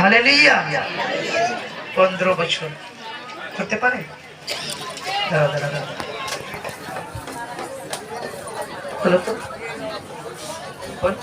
hallelujah 15 বছর করতে পারে বলো তো বল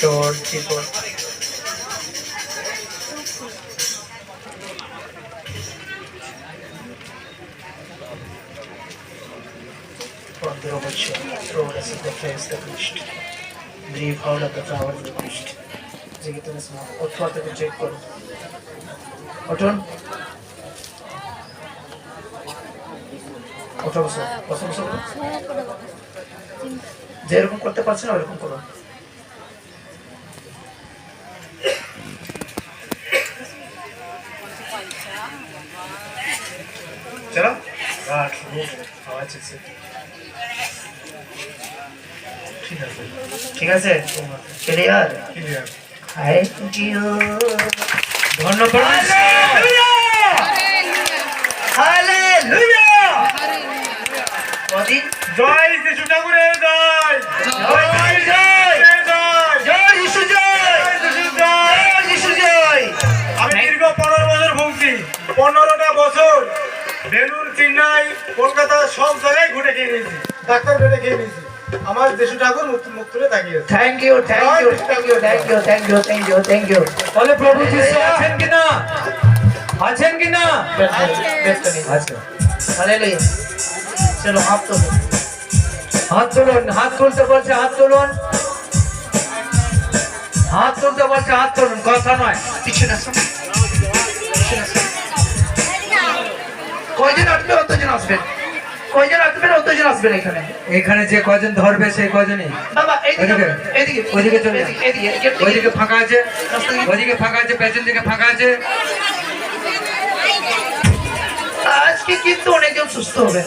তোর জীবন 15 বছর thrown us in the face the beast breathe out of the power of the beast জেগে তুমি স্মার্ট অথবা থেকে চেক করো উঠুন ওঠা বসো বসো বসো যেরকম করতে পারছে না ওরকম করো চলো রাখ আওয়াজ আছে ঠিক আছে ক্লিয়ার থ্যাংক ইউ ধন্যবাদ হালেলুয়া বদি জয় যিশু ঠাকুরের জয় জয় জয় জয় যিশু জয় জয় যিশু জয় আমি দীর্ঘ 15 বছর ভুগছি 15টা বছর বেলুর চেন্নাই কলকাতা সব জায়গায় ঘুরে খেয়ে নিয়েছি ডাক্তার বেড়ে খেয়ে নিয়েছি আমার যিশু ঠাকুর মুক্ত করে তাকিয়েছে thank you thank you thank you thank you thank you thank you thank you বলে প্রভু যিশু আছেন কিনা আচ্ছা হালেলুয়া চলো হাত তোলো হাত তুলুন হাত তুলতে বলছে হাত তুলুন হাত তুলতে বলছে হাত তুলুন কথা নয় পিছনে আসুন কয়জন আসবে অতজন আসবেন কয়জন আসবেন অতজন আসবেন এখানে এখানে যে কজন ধরবে সেই কজনই বাবা এইদিকে এইদিকে ওইদিকে চলে যান এইদিকে ওইদিকে ফাঁকা আছে ওইদিকে ফাঁকা আছে পেছন দিকে ফাঁকা আছে আজকে কিন্তু অনেকজন সুস্থ হবে